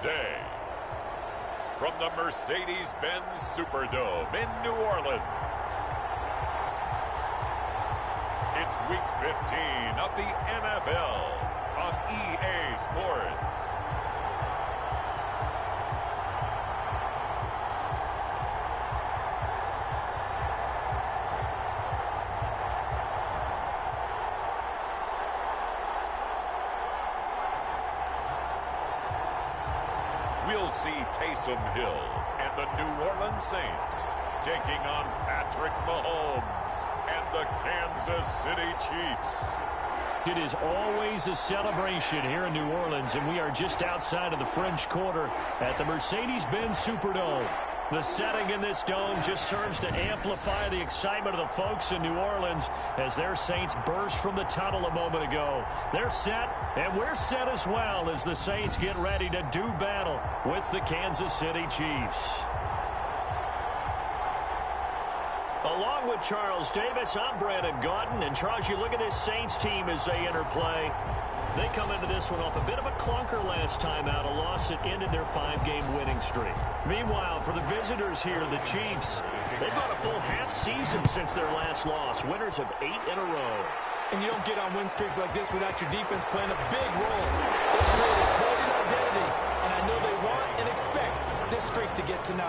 today. From the Mercedes-Benz Superdome in New Orleans, it's Week 15 of the NFL on EA Sports. We'll see Taysom Hill and the New Orleans Saints taking on Patrick Mahomes and the Kansas City Chiefs. It is always a celebration here in New Orleans, and we are just outside of the French Quarter at the Mercedes-Benz Superdome. The setting in this dome just serves to amplify the excitement of the folks in New Orleans as their Saints burst from the tunnel a moment ago. They're set, and we're set as well as the Saints get ready to do battle with the Kansas City Chiefs. Along with Charles Davis, I'm Brandon Gaudin. And Charles, you look at this Saints team as they interplay. They come into this one off a bit of a clunker last time out, a loss that ended their 5-game winning streak. Meanwhile, for the visitors here, the Chiefs, they've got a full half season since their last loss, winners of 8 in a row. And you don't get on win streaks like this without your defense playing a big role. They've created quite an identity, and I know they want and expect this streak to get to 9.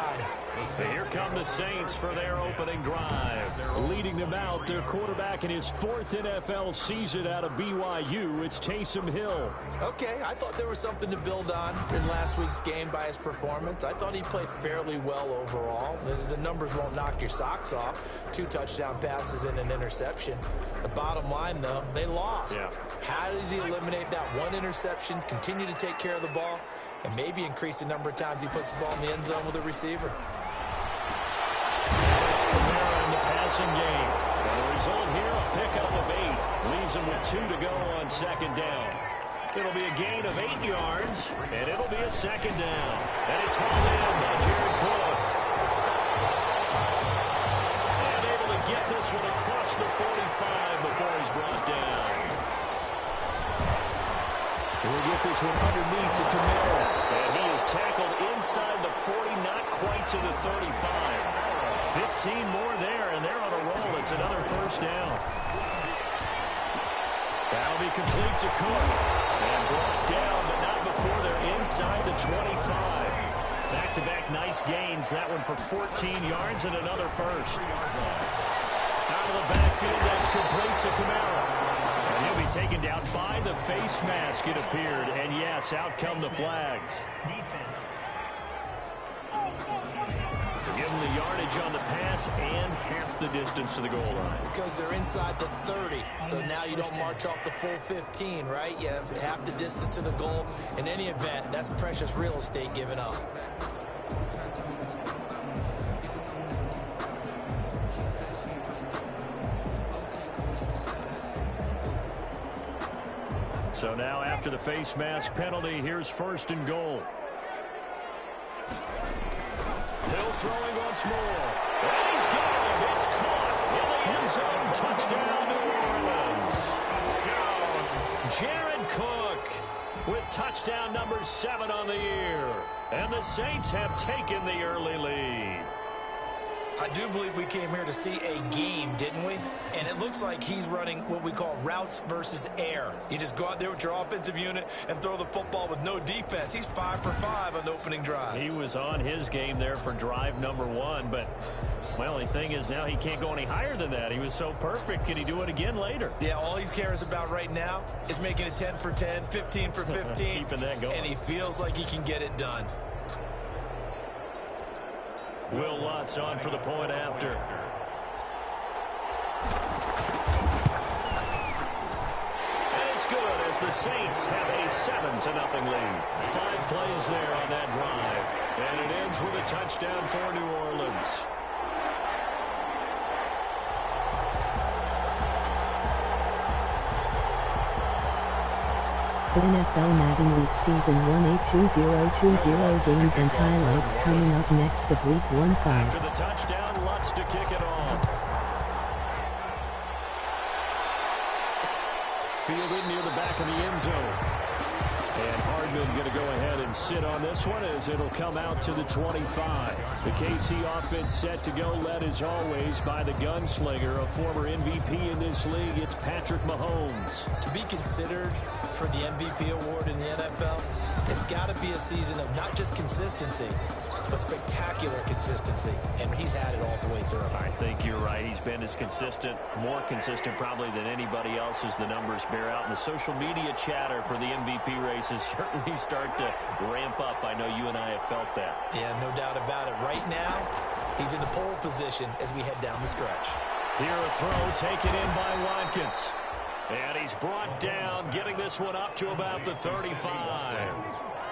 So here come the Saints for their opening drive. Leading them out, their quarterback in his 4th NFL season out of BYU, it's Taysom Hill. Okay, I thought there was something to build on in last week's game by his performance. I thought he played fairly well overall. The numbers won't knock your socks off. 2 touchdown passes and an interception. The bottom line, though, they lost. Yeah. How does he eliminate that 1 interception, continue to take care of the ball, and maybe increase the number of times he puts the ball in the end zone with a receiver? It's Kamara in the passing game. And the result here, a pickup of 8. Leaves him with 2 to go on 2nd down. It'll be a gain of 8 yards, and it'll be a 2nd down. And it's hauled in by Jared Cook. And able to get this one across the 45 before he's brought down. We'll get this one underneath to Kamara. And he is tackled inside the 40, not quite to the 35. 15 more there, and they're on a roll. It's another 1st down. That'll be complete to Cook. And brought down, but not before they're inside the 25. Back-to-back nice gains. That one for 14 yards and another 1st. Out of the backfield, that's complete to Kamara. And he'll be taken down by the face mask, it appeared. And yes, out come the flags. Defense. Give them the yardage on the pass and half the distance to the goal line. Because they're inside the 30, so now you don't march off the full 15, right? You have half the distance to the goal. In any event, that's precious real estate given up. So now after the face mask penalty, here's 1st and goal. Hill throwing once more. And he's got it. It's caught in the end zone. Touchdown, New Orleans. Jared Cook with touchdown number 7 on the year. And the Saints have taken the early lead. I do believe we came here to see a game, didn't we? And it looks like he's running what we call routes versus air. You just go out there with your offensive unit and throw the football with no defense. He's 5 for 5 on the opening drive. He was on his game there for drive number 1, but, well, the thing is now he can't go any higher than that. He was so perfect. Can he do it again later? Yeah, all he cares about right now is making it 10 for 10, 15 for 15. Keeping that going. And he feels like he can get it done. Will Lutz on for the point after. And it's good as the Saints have a 7-0 lead. 5 plays there on that drive. And it ends with a touchdown for New Orleans. NFL Madden Week Season 1 82020 games and highlights coming up next of Week 1-5. After the touchdown, Lutz to kick it off. Fielded near the back of the end zone. And Hardman going to go ahead and sit on this one as it'll come out to the 25. The KC offense set to go, led as always by the gunslinger, a former MVP in this league. It's Patrick Mahomes. To be considered for the MVP award in the NFL, it's got to be a season of not just consistency, but spectacular consistency, and he's had it all the way through. I think you're right. He's been as consistent, more consistent probably than anybody else as the numbers bear out. And the social media chatter for the MVP races certainly start to ramp up. I know you and I have felt that. Yeah, no doubt about it. Right now, he's in the pole position as we head down the stretch. Here a throw taken in by Watkins. And he's brought down, getting this one up to about the 35.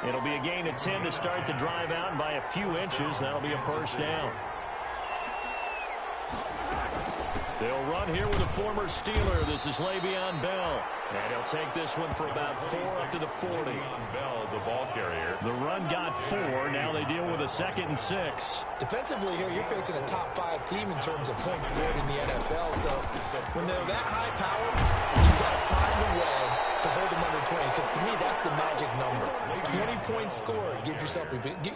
It'll be a gain of 10 to start the drive out, and by a few inches, that'll be a first down. They'll run here with a former Steeler. This is Le'Veon Bell. And he'll take this one for about 4 up to the 40. Bell, the ball carrier. The run got 4. Now they deal with a 2nd and 6. Defensively here, you're facing a top 5 team in terms of points scored in the NFL. So when they're that high powered, you've got to find a way to hold them under 20. Because to me, that's the magic number. 20 points scored, you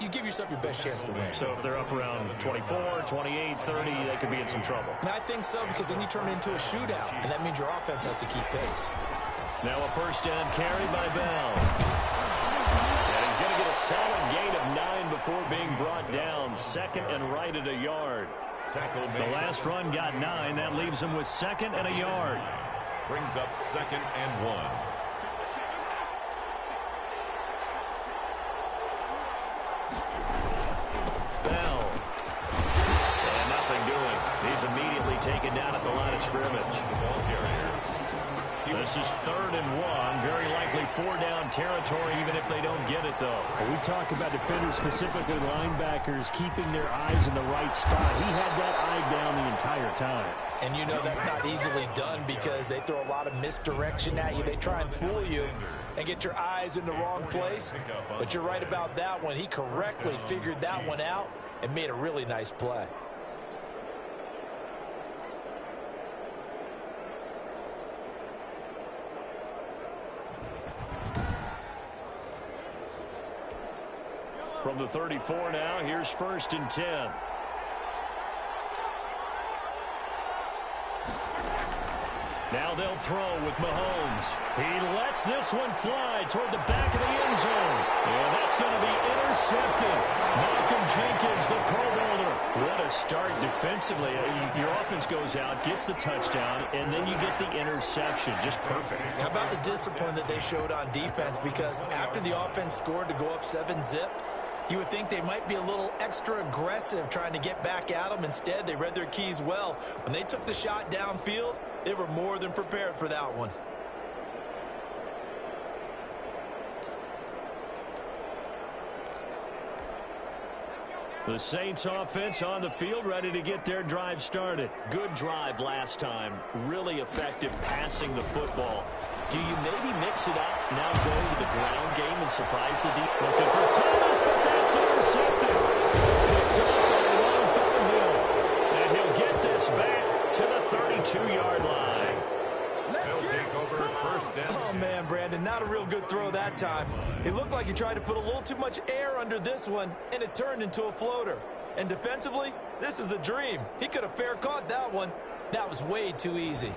give yourself your best chance to win. So if they're up around 24, 28, 30, they could be in some trouble. And I think so, because then you turn it into a shootout, and that means your offense has to keep pace. Now a first down carry by Bell. And he's going to get a solid gain of 9 before being brought down. 2nd and right at a yard. The last run got 9. That leaves him with 2nd and a yard. Brings up 2nd and 1. Bell. And nothing doing. He's immediately taken down at the line of scrimmage. This is 3rd and 1. Very likely 4-down territory, even if they don't get it, though. We talk about defenders, specifically linebackers, keeping their eyes in the right spot. He had that eye down the entire time. And you know that's not easily done because they throw a lot of misdirection at you. They try and fool you and get your eyes in the wrong place. But you're right about that one. He correctly figured that one out and made a really nice play. From the 34 now, here's 1st and 10. Now they'll throw with Mahomes. He lets this one fly toward the back of the end zone. And that's going to be intercepted. Malcolm Jenkins, the Pro Bowler. What a start defensively. Your offense goes out, gets the touchdown, and then you get the interception. Just perfect. How about the discipline that they showed on defense? Because after the offense scored to go up 7-zip, you would think they might be a little extra aggressive trying to get back at them. Instead, they read their keys well. When they took the shot downfield, they were more than prepared for that one. The Saints offense on the field, ready to get their drive started. Good drive last time. Really effective passing the football. Do you maybe mix it up, now go to the ground game and surprise the deep? Looking for Thomas, but that's intercepted. Picked up by Ron Thornhill. And he'll get this back to the 32-yard line. They'll take over 1st and 10. Oh, man, Brandon, not a real good throw that time. It looked like he tried to put a little too much air under this one, and it turned into a floater. And defensively, this is a dream. He could have fair caught that one. That was way too easy.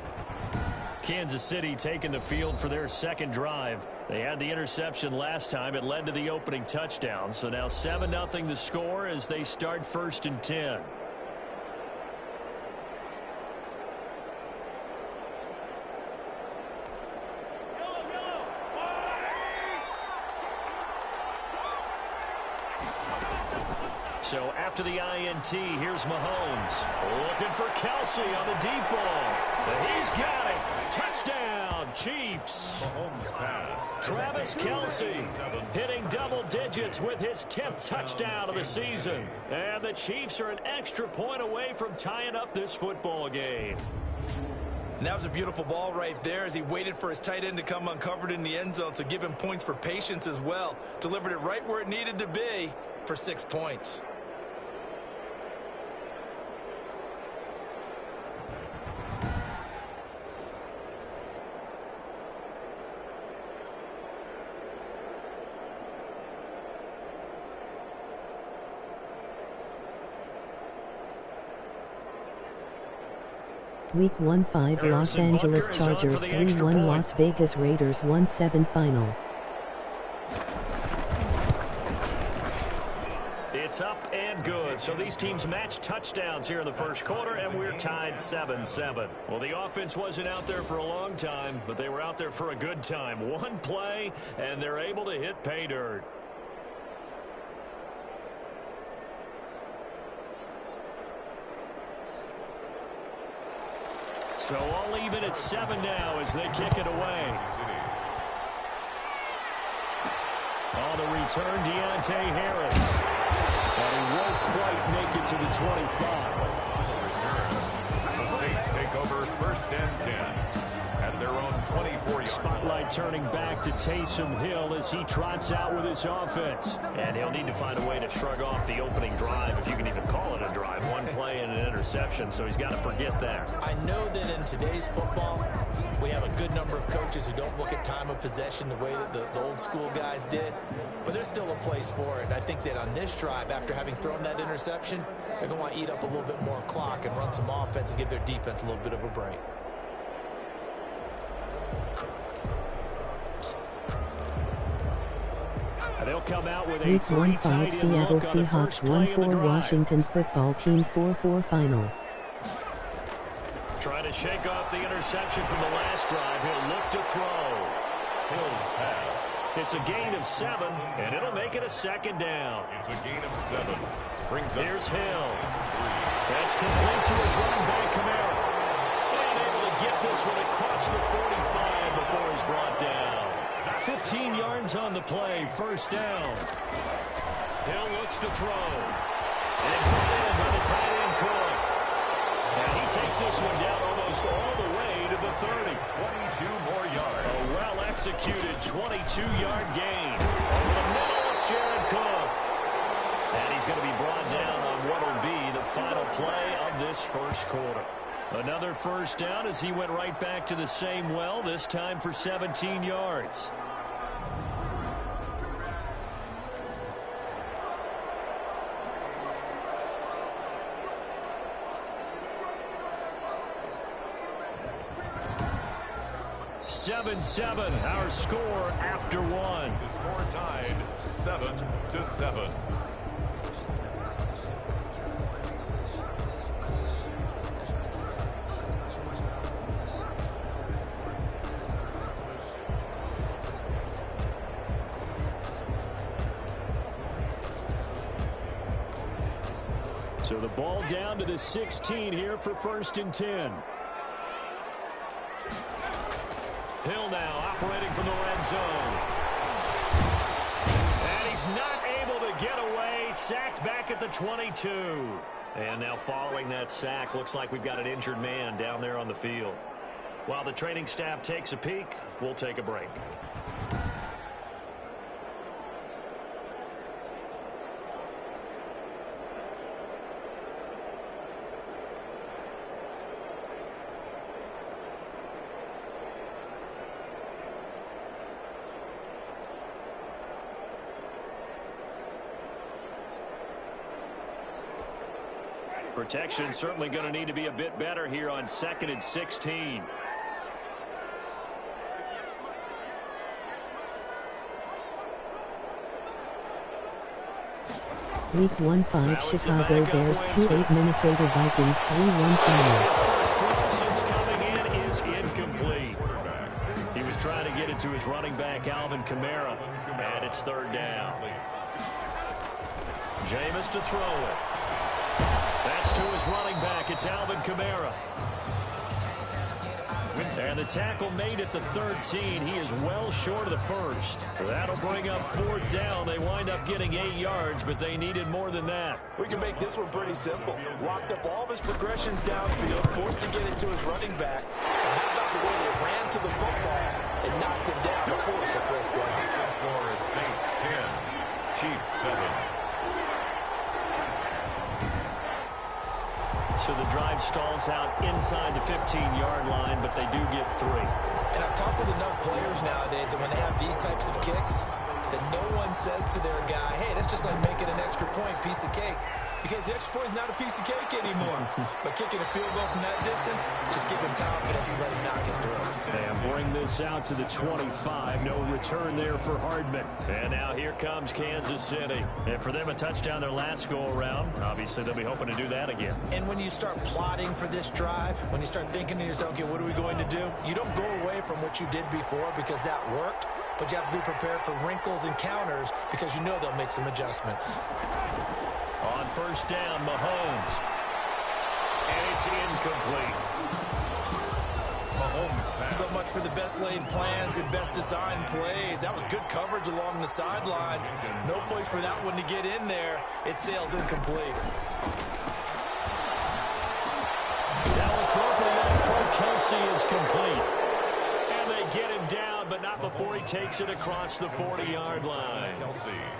Kansas City taking the field for their 2nd drive. They had the interception last time. It led to the opening touchdown. So now 7-0 the score as they start 1st and 10. So after the INT, here's Mahomes. Looking for Kelsey on the deep ball. He's got it. Touchdown, Chiefs. Mahomes pass. Travis Kelsey hitting double digits with his 10th touchdown of the season. And the Chiefs are an extra point away from tying up this football game. And that was a beautiful ball right there as he waited for his tight end to come uncovered in the end zone, so give him points for patience as well. Delivered it right where it needed to be for 6 points. Week 1-5 Los Harrison Angeles Butker is on Chargers for the extra 3-1 point. Las Vegas Raiders 1-7 final. It's up and good. So these teams match touchdowns here in the first quarter, and we're tied 7-7. Well, the offense wasn't out there for a long time, but they were out there for a good time. One play, and they're able to hit pay dirt. So all even at 7 now as they kick it away. On the return, Deontay Harris. And he won't quite make it to the 25. The Saints take over 1st and 10 at their own 24-yard. Spotlight turning back to Taysom Hill as he trots out with his offense. And he'll need to find a way to shrug off the opening drive, if you can even call it a drive. One play and an interception, so he's got to forget that. I know that in today's football, we have a good number of coaches who don't look at time of possession the way that the old school guys did, but there's still a place for it. And I think that on this drive, after having thrown that interception, they're going to want to eat up a little bit more clock and run some offense and give their defense a little bit of a break. They'll come out with a Week free 1-5 tight end Seattle look on the Seahawks first play of the 1-4 drive. Washington Football Team 4-4 final. Trying to shake off the interception from the last drive. He'll look to throw. Hill's pass. It's a gain of 7, and it'll make it a 2nd down. It's a gain of 7. Brings up Here's Hill. That's complete to his running back, Kamara. And able to get this one across the 45 before he's brought down. 15 yards on the play, 1st down. Hill looks to throw. And put in by the tight end Cook. And he takes this one down almost all the way to the 30. 22 more yards. A well-executed 22-yard gain. Over the middle, it's Jared Cook. And he's going to be brought down on what will be the final play of this first quarter. Another 1st down as he went right back to the same well, this time for 17 yards. Seven, our score after 1. The score tied 7-7. So the ball down to the 16 here for 1st and 10. Hill now operating from the red zone. And he's not able to get away. Sacked back at the 22. And now following that sack, looks like we've got an injured man down there on the field. While the training staff takes a peek, we'll take a break. Protection certainly going to need to be a bit better here on 2nd and 16. Week 1-5 Chicago Bears 2-8 Minnesota Vikings 3-1 final. His first throw since coming in is incomplete. He was trying to get it to his running back, Alvin Kamara, and it's 3rd down. Jameis to throw it. That's to his running back. It's Alvin Kamara. And the tackle made at the 13. He is well short of the 1st. That'll bring up 4th down. They wind up getting 8 yards, but they needed more than that. We can make this one pretty simple. Locked up all of his progressions downfield, forced to get it to his running back. And how about the way they ran to the football and knocked him down to force a 4th down? The score is Saints 10, Chiefs 7. So the drive stalls out inside the 15-yard line, but they do get 3. And I've talked with enough players nowadays that when they have these types of kicks, that no one says to their guy, hey, that's just like making an extra point, piece of cake. because the extra point is not a piece of cake anymore. But kicking a field goal from that distance, just give him confidence and let him knock it through. And bring this out to the 25. No return there for Hardman. And now here comes Kansas City. And for them, a touchdown their last go-around. Obviously, they'll be hoping to do that again. And when you start plotting for this drive, when you start thinking to yourself, okay, what are we going to do? You don't go away from what you did before because that worked, but you have to be prepared for wrinkles and counters because you know they'll make some adjustments. On first down, Mahomes. And it's incomplete. Mahomes. So much for the best laid plans and best designed plays. That was good coverage along the sidelines. No place for that one to get in there. It sails incomplete. That one throw for the young pro Kelsey is complete. And they get him down, but not before he takes it across the 40-yard line.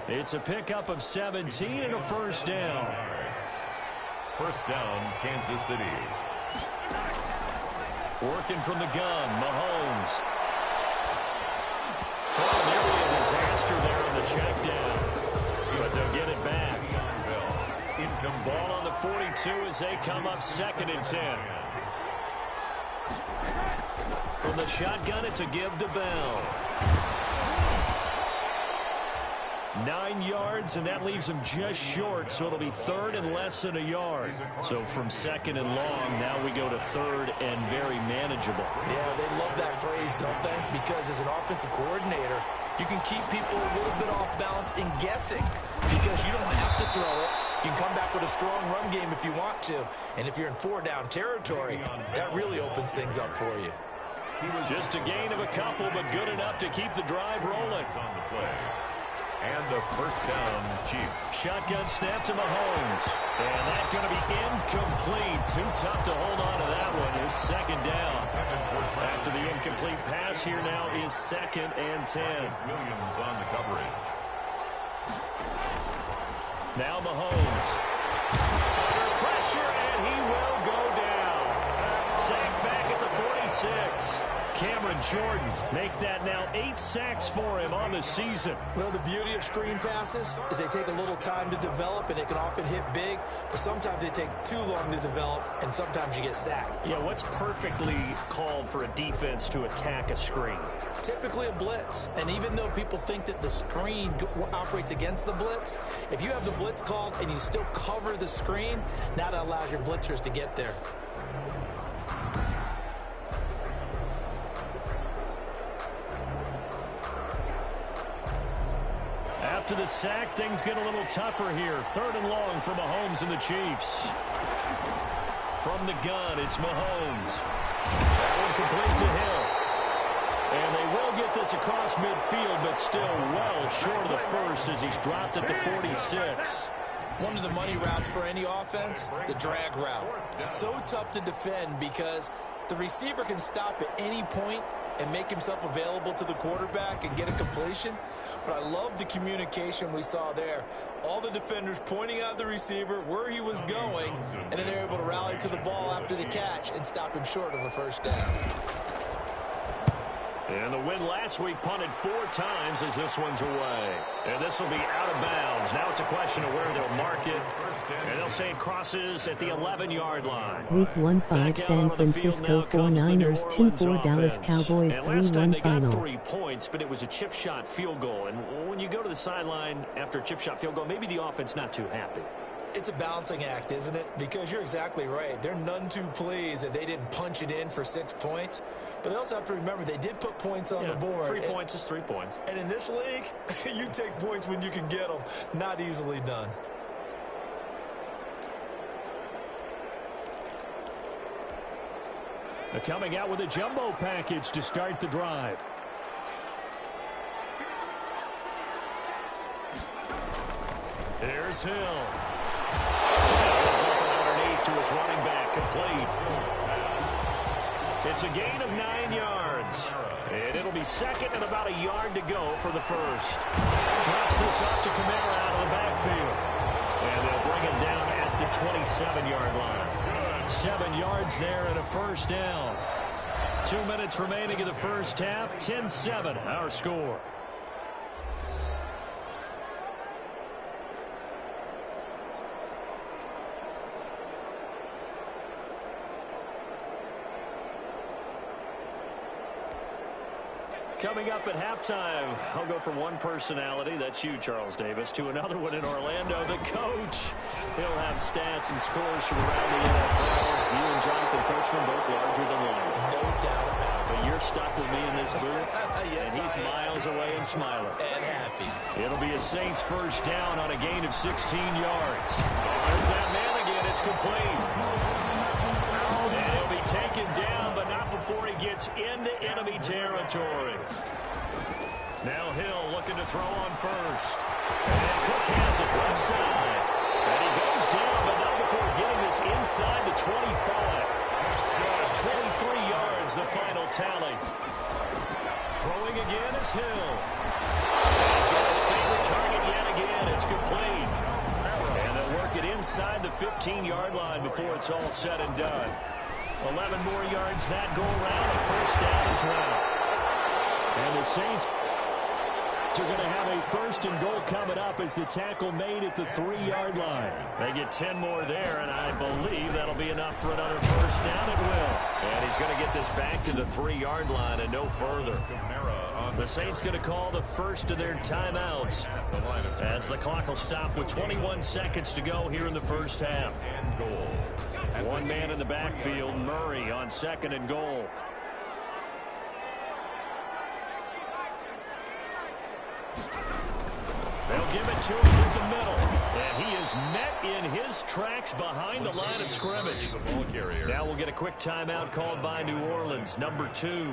It's a pickup of 17 and a first down. First down, Kansas City. Working from the gun, Mahomes. Oh, nearly a disaster there on the check down. But they'll get it back. Ball on the 42 as they come up 2nd and 10. From the shotgun, it's a give to Bell. 9 yards, and that leaves him just short, so it'll be 3rd and less than a yard. So from 2nd and long, now we go to 3rd and very manageable. Yeah, they love that phrase, don't they? Because as an offensive coordinator, you can keep people a little bit off balance and guessing because you don't have to throw it. You can come back with a strong run game if you want to. And if you're in 4-down territory, that really opens things up for you. Just a gain of a couple, but good enough to keep the drive rolling. On the play. And the first down, Chiefs. Shotgun snap to Mahomes. And that's going to be incomplete. Too tough to hold on to that one. It's 2nd down. After the incomplete pass, here now is 2nd and 10. Williams on the coverage. Now Mahomes. Under pressure, and he will go down. Sacked back at the 46. Cameron Jordan make that now 8 sacks for him on the season. Well, the beauty of screen passes is they take a little time to develop, and they can often hit big, but sometimes they take too long to develop, and sometimes you get sacked. Yeah, what's perfectly called for a defense to attack a screen? Typically a blitz, and even though people think that the screen operates against the blitz, if you have the blitz called and you still cover the screen, now that allows your blitzers to get there. After the sack, things get a little tougher here. 3rd and long for Mahomes and the Chiefs. From the gun, it's Mahomes. That one complete to Hill. And they will get this across midfield, but still well short of the first as he's dropped at the 46. One of the money routes for any offense, the drag route. So tough to defend because the receiver can stop at any point and make himself available to the quarterback and get a completion. But I love the communication we saw there. All the defenders pointing out the receiver where he was going, and then they're able to rally to the ball after the catch and stop him short of a first down. And the win last week punted 4 times as this one's away. And this will be out of bounds. Now it's a question of where they'll mark it. And they'll say it crosses at the 11-yard line. Week 1-5 San Francisco 49ers 2-4 Dallas Cowboys 3-1 final. Got 3 points, but it was a chip shot field goal. And when you go to the sideline after a chip shot field goal, maybe the offense not too happy. It's a balancing act, isn't it? Because you're exactly right. They're none too pleased that they didn't punch it in for 6 points. But they also have to remember they did put points on the board. 3 points is 3 points. And in this league, you take points when you can get them. Not easily done. They're coming out with a jumbo package to start the drive. Here's Hill. Underneath to his running back, complete. It's a gain of 9 yards. And it'll be 2nd and about a yard to go for the first. Drops this off to Kamara out of the backfield. And they'll bring him down at the 27-yard line. 7 yards there and a first down. 2 minutes remaining in the first half. 10-7, our score. Coming up at halftime, I'll go from one personality, that's you, Charles Davis, to another one in Orlando, the coach. He'll have stats and scores from around the NFL. You and Jonathan Coachman both larger than life. No doubt about it. But you're stuck with me in this booth, Yes, and he's miles away and smiling. And happy. It'll be a Saints first down on a gain of 16 yards. There's that man again. It's complete. And he'll be taken down, but not before he gets into enemy territory. Now Hill looking to throw on first. And Cook has it left side. And he goes down, but not before getting this inside the 25. 23 yards, the final tally. Throwing again is Hill. He's got his favorite target yet again. It's complete. And they'll work it inside the 15-yard line before it's all said and done. 11 more yards that go around. First down as well. And the Saints are going to have a first and goal coming up as the tackle made at the 3-yard line. They get 10 more there, and I believe that'll be enough for another first down. It will. And he's going to get this back to the 3-yard line and no further. The Saints going to call the first of their timeouts as the clock will stop with 21 seconds to go here in the first half. One man in the backfield, Murray on second and goal. They'll give it to him through the middle. And he is met in his tracks behind the line of scrimmage. Now we'll get a quick timeout called by New Orleans, number 2,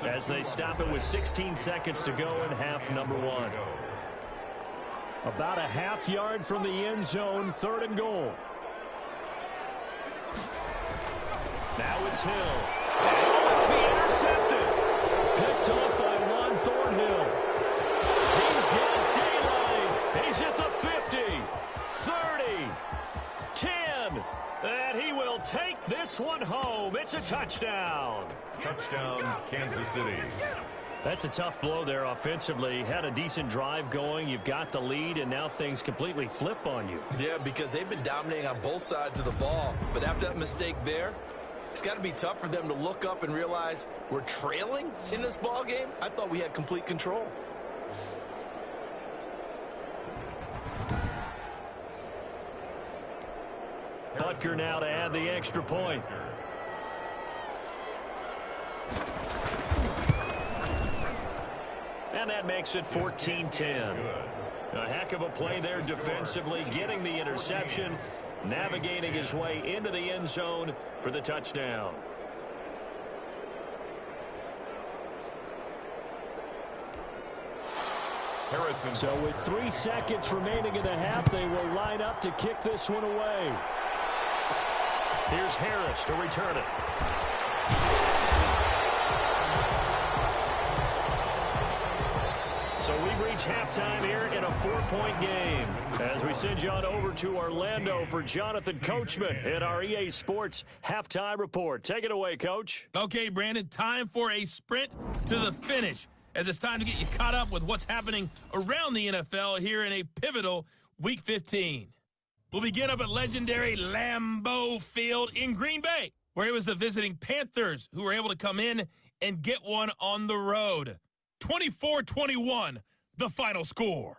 as they stop it with 16 seconds to go in half number 1. About a half yard from the end zone, third and goal. Now it's Hill. And it'll be intercepted. Picked up by Juan Thornhill. He's got daylight. He's at the 50, 30, 10. And he will take this one home. It's a touchdown. Touchdown, Kansas City. That's a tough blow there offensively. Had a decent drive going. You've got the lead, and now things completely flip on you. Yeah, because they've been dominating on both sides of the ball. But after that mistake there, it's got to be tough for them to look up and realize we're trailing in this ball game. I thought we had complete control. Butker now to add the extra point. And that makes it 14-10. A heck of a play there defensively, getting the interception, navigating his way into the end zone for the touchdown. Harrison. So with 3 seconds remaining in the half, they will line up to kick this one away. Here's Harris to return it. So we've reached halftime here in a 4-point game as we send you on over to Orlando for Jonathan Coachman in our EA Sports Halftime Report. Take it away, Coach. Okay, Brandon, time for a sprint to the finish as it's time to get you caught up with what's happening around the NFL here in a pivotal Week 15. We'll begin up at legendary Lambeau Field in Green Bay, where it was the visiting Panthers who were able to come in and get one on the road. 24-21, the final score.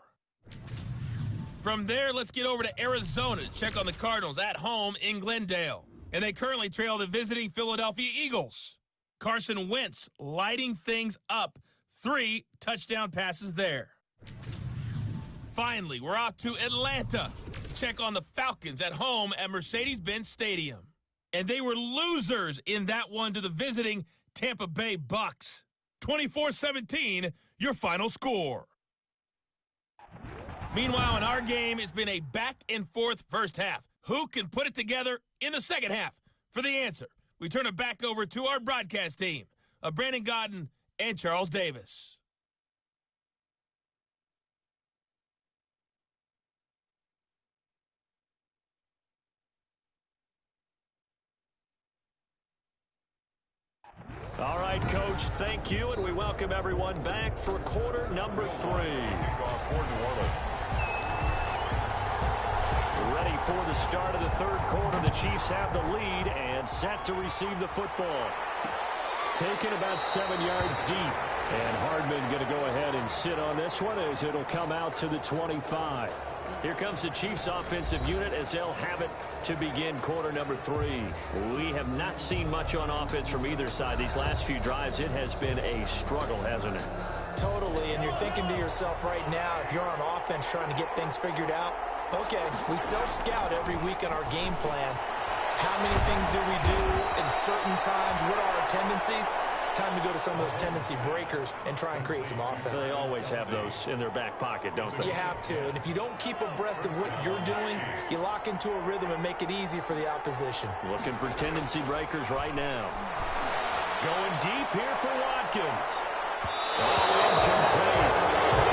From there, let's get over to Arizona to check on the Cardinals at home in Glendale. And they currently trail the visiting Philadelphia Eagles. Carson Wentz lighting things up. 3 touchdown passes there. Finally, we're off to Atlanta to check on the Falcons at home at Mercedes-Benz Stadium. And they were losers in that one to the visiting Tampa Bay Bucks. 24-17, your final score. Meanwhile, in our game, it's been a back-and-forth first half. Who can put it together in the second half? For the answer, we turn it back over to our broadcast team of Brandon Godden and Charles Davis. All right, Coach, thank you, and we welcome everyone back for quarter number 3. Ready for the start of the third quarter. The Chiefs have the lead and set to receive the football. Taken about 7 yards deep. And Hardman going to go ahead and sit on this one as it'll come out to the 25. Here comes the Chiefs offensive unit as they'll have it to begin quarter number 3. We have not seen much on offense from either side. These last few drives, it has been a struggle, hasn't it? Totally, and you're thinking to yourself right now, if you're on offense trying to get things figured out, okay, we self-scout every week in our game plan. How many things do we do at certain times? What are our tendencies? Time to go to some of those tendency breakers and try and create some offense. They always have those in their back pocket, don't they? You have to, and if you don't keep abreast of what you're doing, you lock into a rhythm and make it easy for the opposition. Looking for tendency breakers right now. Going deep here for Watkins. Oh, incomplete.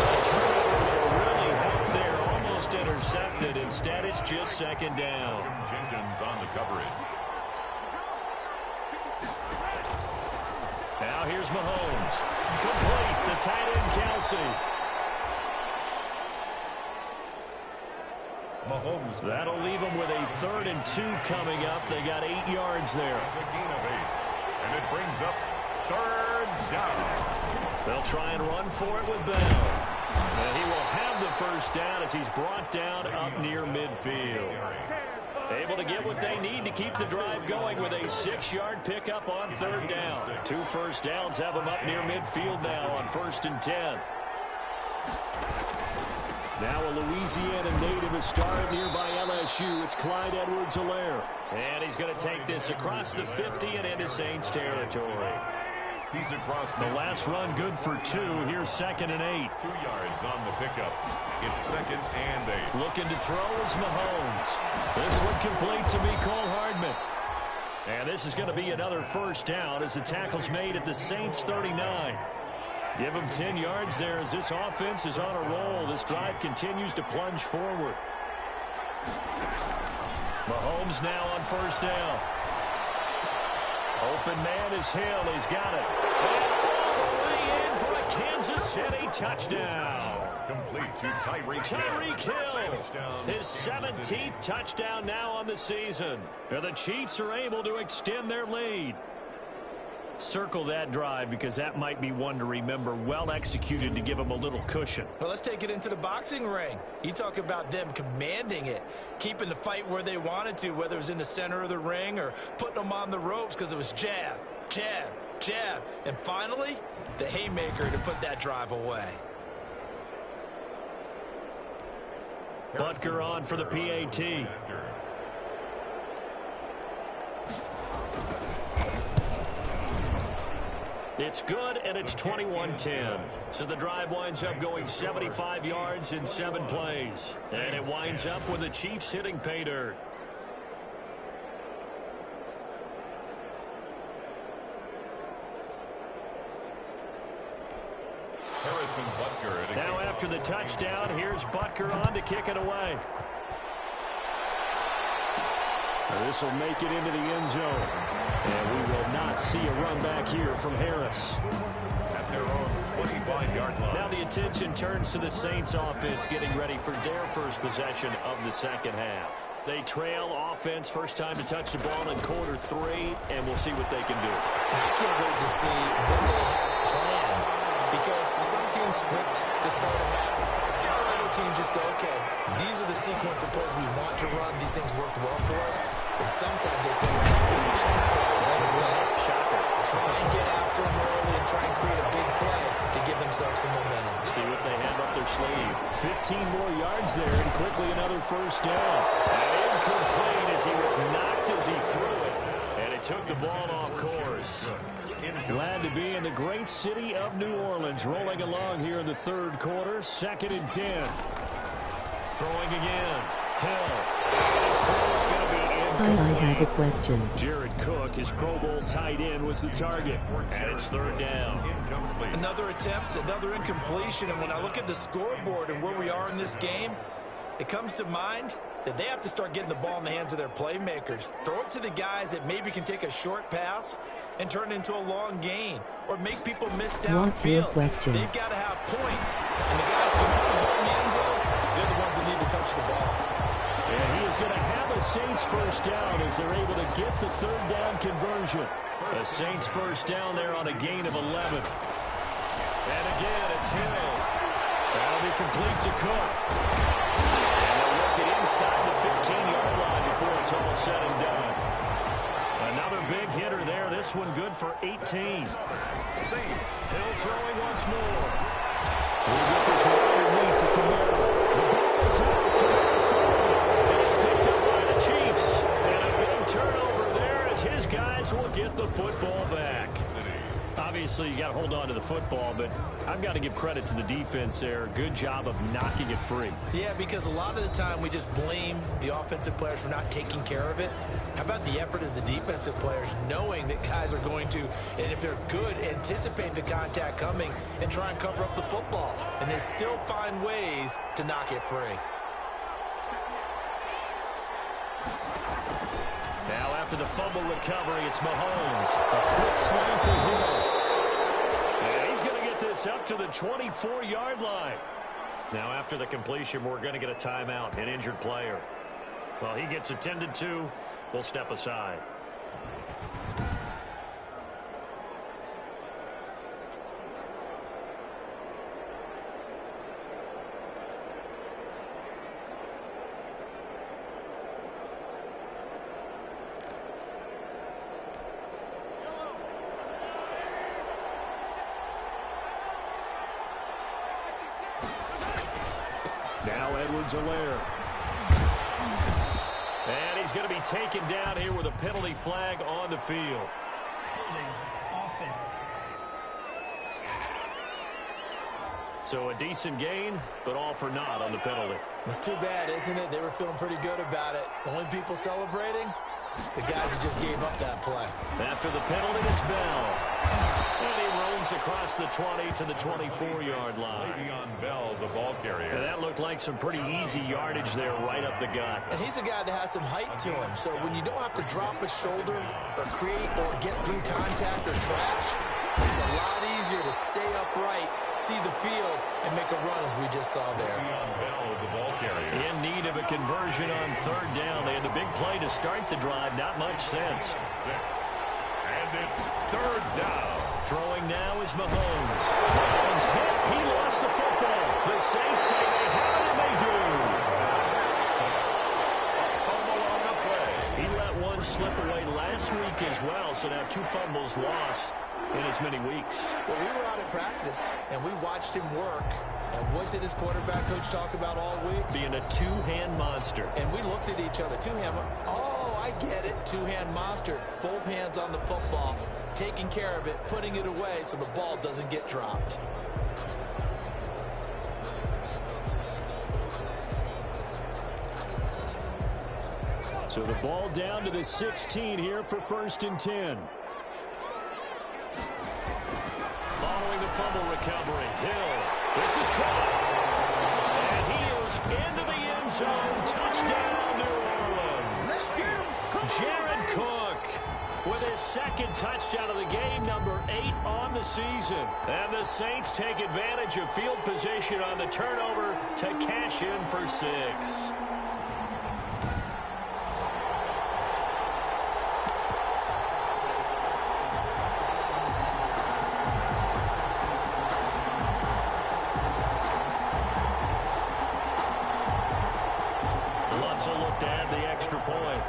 The turnover will really help there. Almost intercepted. Instead, it's just second down. Jenkins on the coverage. Now here's Mahomes. Complete. The tight end, Kelsey. Mahomes. That'll leave them with a 3rd and 2 coming up. They got 8 yards there. It's a gain of 8. And it brings up 3rd down. They'll try and run for it with Bell. And he will have the first down as he's brought down up near midfield. Able to get what they need to keep the drive going with a 6-yard pickup on 3rd down. 2 first downs have them up near midfield now on 1st and 10. Now a Louisiana native, a star at nearby LSU. It's Clyde Edwards-Helaire. And he's going to take this across the 50 and into Saints territory. He's across the last run good for 2. Here's 2nd and 8. 2 yards on the pickup. It's 2nd and 8. Looking to throw is Mahomes. This one complete to Mecole Hardman. And this is going to be another first down as the tackle's made at the Saints 39. Give him 10 yards there as this offense is on a roll. This drive continues to plunge forward. Mahomes now on first down. Open man is Hill. He's got it. All the way in for a Kansas City touchdown. Complete to Tyreek Hill. His 17th touchdown now on the season. And the Chiefs are able to extend their lead. Circle that drive because that might be one to remember. Well executed to give them a little cushion. Well, let's take it into the boxing ring. You talk about them commanding it, keeping the fight where they wanted to, whether it was in the center of the ring or putting them on the ropes because it was jab, jab, jab. And finally, the haymaker to put that drive away. Butker on for the PAT. It's good, and it's 21-10. So the drive winds up going 75 yards in 7 plays. And it winds up with the Chiefs hitting pay dirt. Harrison Butker. Now after the touchdown, here's Butker on to kick it away. This will make it into the end zone. And we will not see a run back here from Harris. At their own 25-yard line. Now the attention turns to the Saints offense getting ready for their first possession of the second half. They trail offense, first time to touch the ball in quarter 3, and we'll see what they can do. I can't wait to see what they have planned because some teams script to start a half. Other teams just go, okay, these are the sequence of plays we want to run. These things worked well for us. And sometimes they take a shot play right away. Shocker. Try and get after them early and try and create a big play to give themselves some momentum. See what they have up their sleeve. 15 more yards there and quickly another first down. And incomplete as he was knocked as he threw it. And it took the ball off course. Glad to be in the great city of New Orleans. Rolling along here in the third quarter. 2nd and 10. Throwing again. Hill. His throw is going to be incomplete. I have a question. Jared Cook, his Pro Bowl tight end, was the target. And it's 3rd down. Another attempt, another incompletion. And when I look at the scoreboard and where we are in this game, it comes to mind that they have to start getting the ball in the hands of their playmakers. Throw it to the guys that maybe can take a short pass and turn it into a long gain or make people miss downfield. What's your question? They've got to have points. And the guys who can put the ball in the end zone, they're the ones that need to touch the ball. And he is going to have a Saints first down as they're able to get the 3rd down conversion. A Saints first down there on a gain of 11. And again, it's Hill. That'll be complete to Cook. And they'll work it inside the 15-yard line before it's all said and done. Another big hitter there. This one good for 18. Hill throwing once more. We'll get this one underneath to Kamara. The ball is out. And it's picked up by the Chiefs. And a big turnover there as his guys will get the football back. Obviously, you got to hold on to the football, but I've got to give credit to the defense there. Good job of knocking it free. Yeah, because a lot of the time we just blame the offensive players for not taking care of it. How about the effort of the defensive players knowing that guys are going to, and if they're good, anticipate the contact coming and try and cover up the football. And they still find ways to knock it free. Now after the fumble recovery, it's Mahomes. A quick slant to Hill. And he's going to get this up to the 24-yard line. Now after the completion, we're going to get a timeout, an injured player. Well, he gets attended to. We'll step aside. Now Edwards-Helaire. And he's going to be taken down here with a penalty flag on the field. Offense. So a decent gain, but all for naught on the penalty. It's too bad, isn't it? They were feeling pretty good about it. Only people celebrating, the guys who just gave up that play. After the penalty, it's Bell. And he roams across the 20 to the 24-yard line. Le'Veon Bell, the ball carrier. And that looked like some pretty easy yardage there right up the gut. And he's a guy that has some height to him. So when you don't have to drop a shoulder or create or get through contact or trash, it's a lot easier to stay upright, see the field, and make a run as we just saw there. Le'Veon Bell, the ball carrier. In need of a conversion on third down. They had the big play to start the drive. Not much sense. 6. And it's third down. Throwing now is Mahomes. Mahomes hit. He lost the football. The Saints say they have it, and they do. Fumble on the play. He let one slip away last week as well, so now 2 fumbles lost in as many weeks. Well, we were out at practice, and we watched him work. And what did his quarterback coach talk about all week? Being a two-hand monster. And we looked at each other. Two-hand. Oh, I get it. Two-hand monster. Both hands on the football, taking care of it, putting it away so the ball doesn't get dropped. So the ball down to the 16 here for 1st and 10. Following the fumble recovery, Hill. This is caught. And he is into the end zone. Touchdown, New Orleans. Jared Cook with his 2nd touchdown of the game, number 8 on the season. And the Saints take advantage of field position on the turnover to cash in for 6. Lutz will look to add the extra point.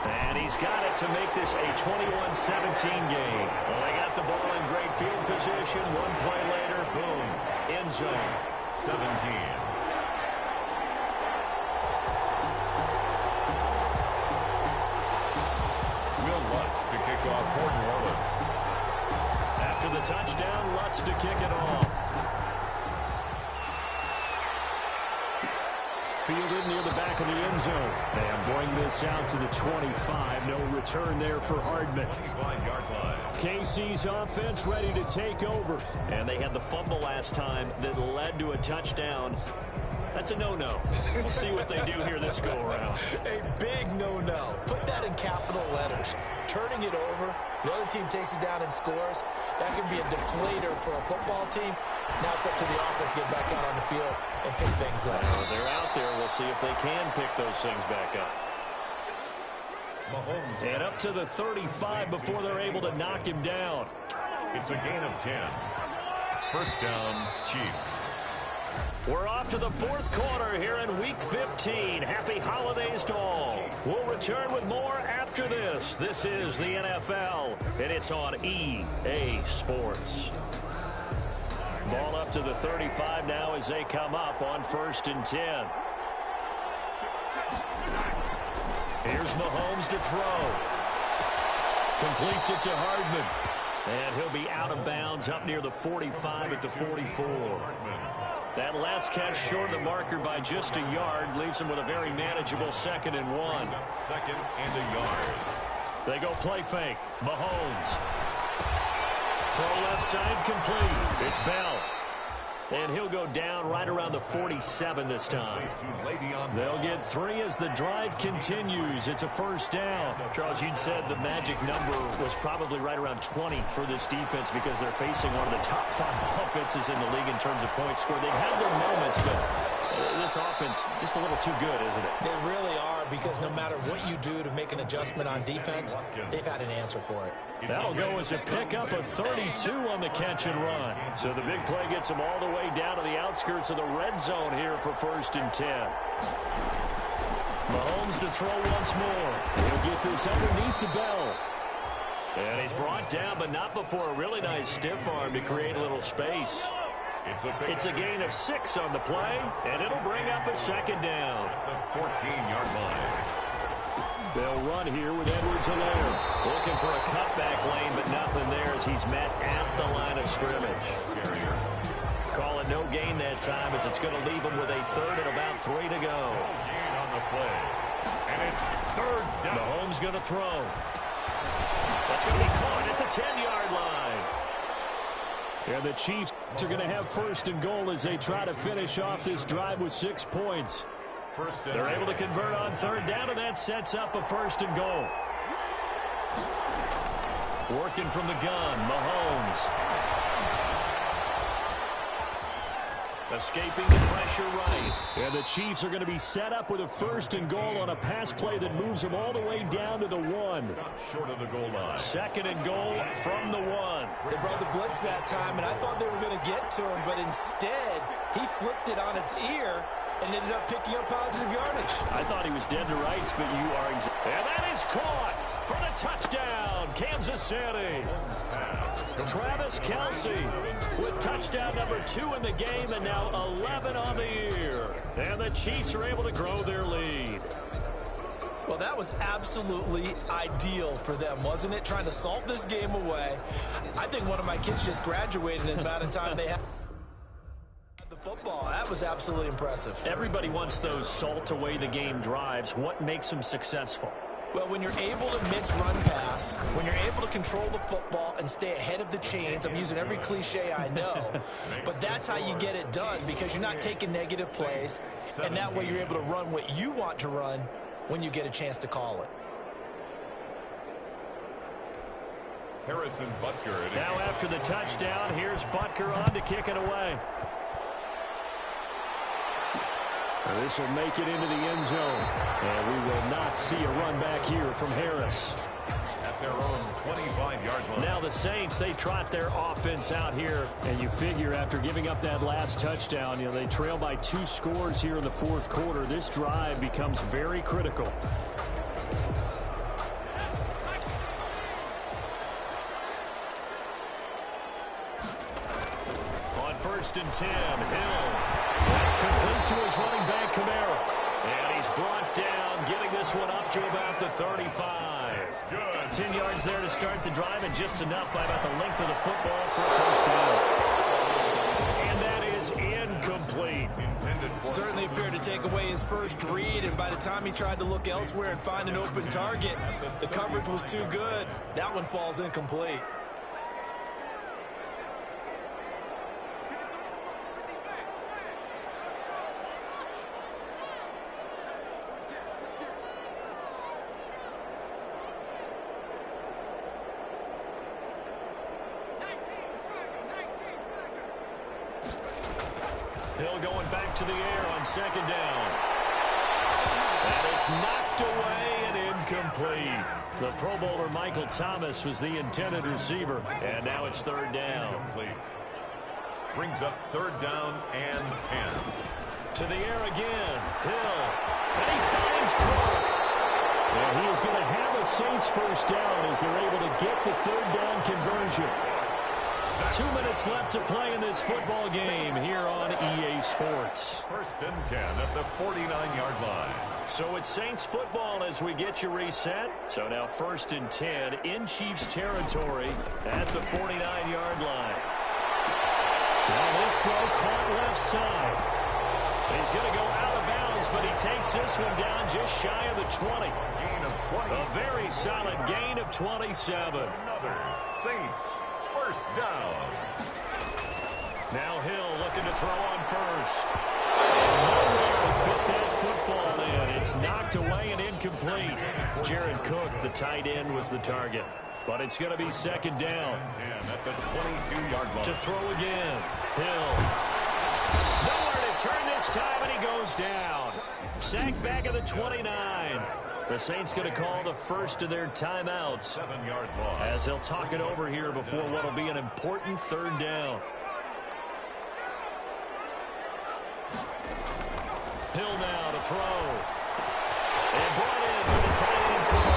And he's got it to make this a 21-17 game. Well, they got the ball in great field position. One play later, boom, end zone. 17. Will Lutz to kick off for New Orleans. After the touchdown, Lutz to kick it off. Fielded near the back of the end zone. And bring this out to the 25. No return there for Hardman. 25-yard line. KC's offense ready to take over. And they had the fumble last time that led to a touchdown. That's a no-no. We'll see what they do here this go-around. A big no-no. Put that in capital letters. Turning it over, the other team takes it down and scores. That can be a deflator for a football team. Now it's up to the offense to get back out on the field and pick things up. They're out there. We'll see if they can pick those things back up. And up to the 35 before they're able to knock him down. It's a gain of 10. First down, Chiefs. We're off to the fourth quarter here in Week 15. Happy holidays to all. We'll return with more after this. This is the NFL, and it's on EA Sports. Ball up to the 35 now as they come up on 1st and 10. Here's Mahomes to throw. Completes it to Hardman. And he'll be out of bounds up near the 45 at the 44. That last catch short of the marker by just a yard leaves him with a very manageable 2nd and 1. Second and a yard. They go play fake. Mahomes. Throw left side complete. It's Bell. And he'll go down right around the 47 this time. They'll get 3 as the drive continues. It's a first down. Charles, you'd said the magic number was probably right around 20 for this defense because they're facing one of the top 5 offenses in the league in terms of points scored. They've had their moments, but this offense just a little too good, isn't it? They really are, because no matter what you do to make an adjustment on defense, they've had an answer for it. That'll go as a pickup of 32 on the catch and run. So the big play gets them all the way down to the outskirts of the red zone here for 1st and 10. Mahomes to throw once more. He'll get this underneath to Bell. And he's brought down, but not before a really nice stiff arm to create a little space. It's a gain of 6 on the play, and it'll bring up a 2nd down. The 14-yard line. They'll run here with Edwards-Helaire. Looking for a cutback lane, but nothing there as he's met at the line of scrimmage. Call it no gain that time as it's going to leave him with a 3rd and about 3 to go. Gain on the play. And it's 3rd down. Mahomes going to throw. That's going to be caught at the 10-yard line. And the Chiefs are going to have 1st and goal as they try to finish off this drive with 6 points. They're able to convert on 3rd down, and that sets up a 1st and goal. Working from the gun, Mahomes. Escaping the pressure right. And the Chiefs are going to be set up with a 1st and goal on a pass play that moves them all the way down to the 1. Short of the goal line. 2nd and goal from the 1. They brought the blitz that time, and I thought they were going to get to him, but instead, he flipped it on its ear and ended up picking up positive yardage. I thought he was dead to rights, but you are exactly. And that is caught for the touchdown, Kansas City. Travis Kelce with touchdown number 2 in the game, and now 11 on the year. And the Chiefs are able to grow their lead. Well, that was absolutely ideal for them, wasn't it? Trying to salt this game away. I think one of my kids just graduated in the amount of time they had the football. That was absolutely impressive. Everybody wants those salt away the game drives. What makes them successful? Well, when you're able to mix run pass, when you're able to control the football and stay ahead of the chains, I'm using every cliche I know, but that's how you get it done, because you're not taking negative plays, and that way you're able to run what you want to run when you get a chance to call it. Harrison Butker. Now after the touchdown, here's Butker on to kick it away. This will make it into the end zone. And we will not see a run back here from Harris. At their own 25-yard line. Now the Saints, they trot their offense out here. And you figure after giving up that last touchdown, you know, they trail by 2 scores here in the 4th quarter. This drive becomes very critical. On 1st and 10, Hill. That's complete to his running back, Kamara. And he's brought down, getting this one up to about the 35. Good. 10 yards there to start the drive, and just enough by about the length of the football for a 1st down. And that is incomplete. Certainly appeared to take away his first read, and by the time he tried to look elsewhere and find an open target, the coverage was too good. That one falls incomplete. Hill going back to the air on 2nd down. And it's knocked away and incomplete. The Pro Bowler Michael Thomas was the intended receiver, and now it's third down. Brings up third down and 10. To the air again. Hill. And he finds Cook. And he is going to have a Saints first down as they're able to get the third down conversion. 2 minutes left to play in this football game here on EA Sports. First and 10 at the 49-yard line. So it's Saints football as we get you reset. So now first and 10 in Chiefs territory at the 49-yard line. Now this throw caught left side. He's going to go out of bounds, but he takes this one down just shy of the 20. Gain of 20. A very solid gain of 27. Another Saints first down. Now Hill looking to throw on first. Nowhere to fit that football in. It's knocked away and incomplete. Jared Cook, the tight end, was the target. But it's going to be second down. 10 at the 22-yard line. To throw again. Hill. Nowhere to turn this time, and he goes down. Sacked back at the 29. The Saints going to call the first of their timeouts 7-yard loss. as they'll talk it over here before what will be an important third down. Hill now to throw. And brought in for the tight end Cook.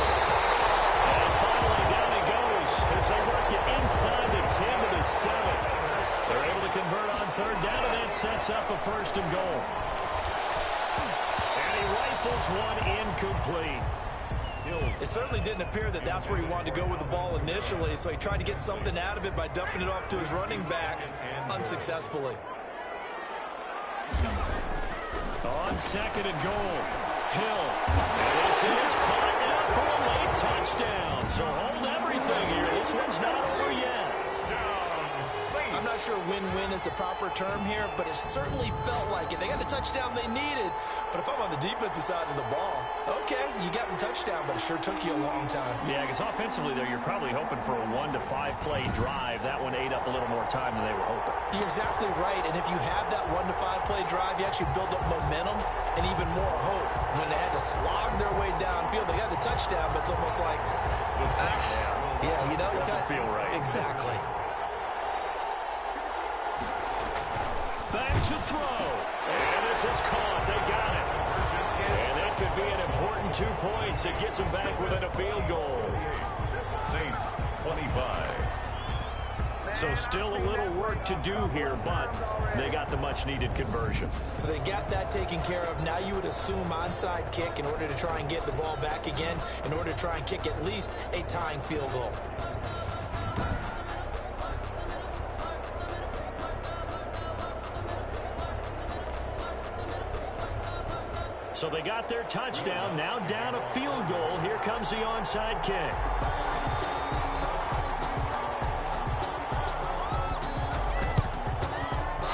And finally down he goes as they work it inside the 10 to the 7. They're able to convert on third down, and that sets up a first and goal. And he rifles one incomplete. It certainly didn't appear that that's where he wanted to go with the ball initially, so he tried to get something out of it by dumping it off to his running back unsuccessfully. On second and goal, Hill. And this is caught now for a late touchdown. So hold everything here. This one's not over yet. I'm not sure win-win is the proper term here, but it certainly felt like it. They got the touchdown they needed, but if I'm on the defensive side of the ball, okay, you got the touchdown, but it sure took you a long time. Yeah, because offensively there, you're probably hoping for a 1 to 5 play drive. That one ate up a little more time than they were hoping. You're exactly right, and if you have that 1 to 5 play drive, you actually build up momentum and even more hope. When they had to slog their way downfield, they got the touchdown, but it's almost like, yeah, you know, doesn't feel right. Exactly. Back to throw. And this is caught. They got it. And that could be an important 2 points. It gets them back within a field goal. Saints 25. So still a little work to do here, but they got the much-needed conversion. So they got that taken care of. Now you would assume onside kick in order to try and get the ball back again, in order to try and kick at least a tying field goal. So they got their touchdown, now down a field goal. Here comes the onside kick.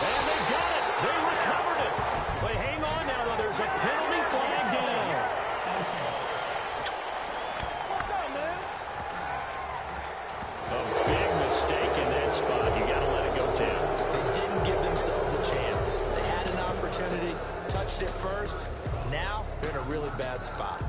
And they got it. They recovered it. But hang on now, though. There's a penalty flag down. A big mistake in that spot. You got to let it go, Tim. They didn't give themselves a chance. They had an opportunity, touched it first. Now they're in a really bad spot.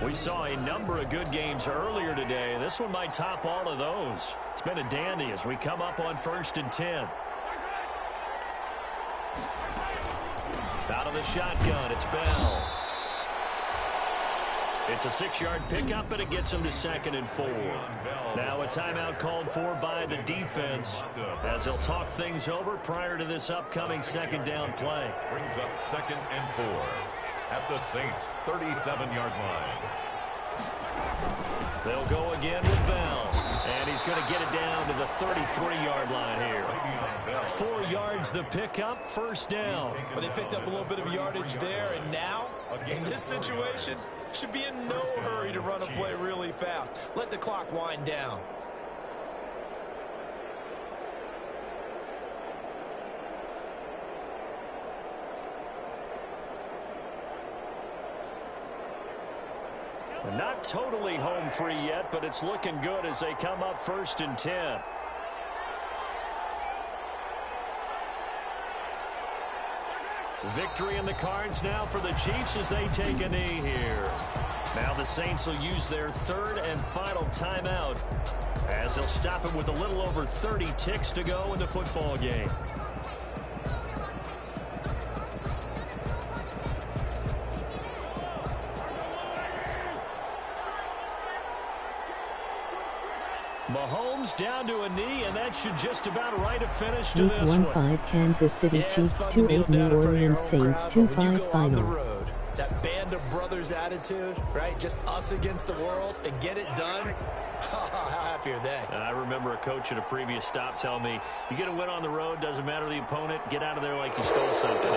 We saw a number of good games earlier today. This one might top all of those. It's been a dandy as we come up on first and 10. Out of the shotgun, it's Bell. It's a 6-yard pickup, and it gets him to second and 4. Now a timeout called for by the defense as they'll talk things over prior to this upcoming second down play. Brings up second and 4 at the Saints 37-yard line. They'll go again with Bell, and he's going to get it down to the 33-yard line here. 4 yards the pickup, first down. But they picked up a little bit of yardage there, and now, in this situation, should be in no hurry to run a play really fast. Let the clock wind down. Not totally home free yet, but it's looking good as they come up first and 10. Victory in the cards now for the Chiefs as they take a knee here. Now the Saints will use their third and final timeout as they'll stop it with a little over 30 ticks to go in the football game. Mahomes down to a knee, and that should just about write a finish to Week this one. 1-5 Kansas City Chiefs 2-8 New Orleans Saints 2-5 final. That band of brothers attitude, right? Just us against the world and get it done. How happy are they? I remember a coach at a previous stop telling me, you get a win on the road, doesn't matter the opponent, get out of there like you stole something.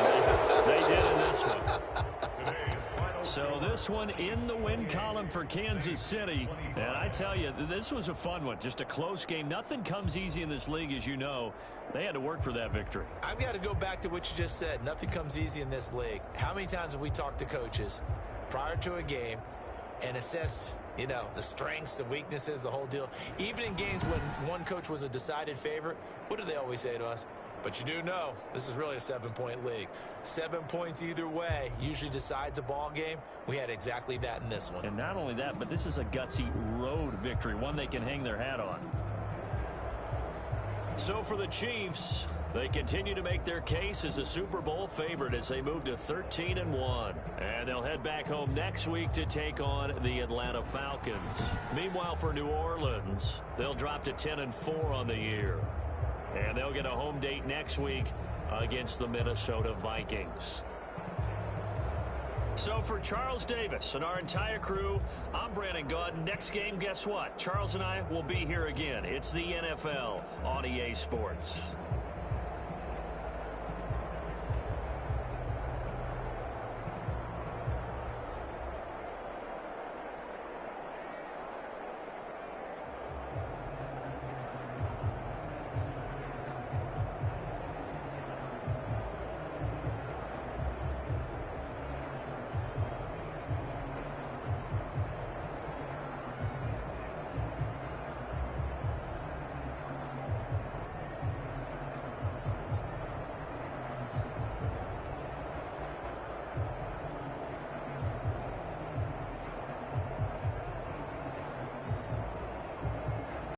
They did in this one. So this one in the win column for Kansas City. And I tell you, this was a fun one. Just a close game. Nothing comes easy in this league, as you know. They had to work for that victory. I've got to go back to what you just said. Nothing comes easy in this league. How many times have we talked to coaches prior to a game and assessed, you know, the strengths, the weaknesses, the whole deal? Even in games when one coach was a decided favorite, what do they always say to us? But you do know this is really a 7-point league. 7 points either way usually decides a ball game. We had exactly that in this one. And not only that, but this is a gutsy road victory, one they can hang their hat on. So for the Chiefs, they continue to make their case as a Super Bowl favorite as they move to 13-1. And they'll head back home next week to take on the Atlanta Falcons. Meanwhile, for New Orleans, they'll drop to 10-4 on the year. And they'll get a home date next week against the Minnesota Vikings. So for Charles Davis and our entire crew, I'm Brandon Gaudin. Next game, guess what? Charles and I will be here again. It's the NFL on EA Sports.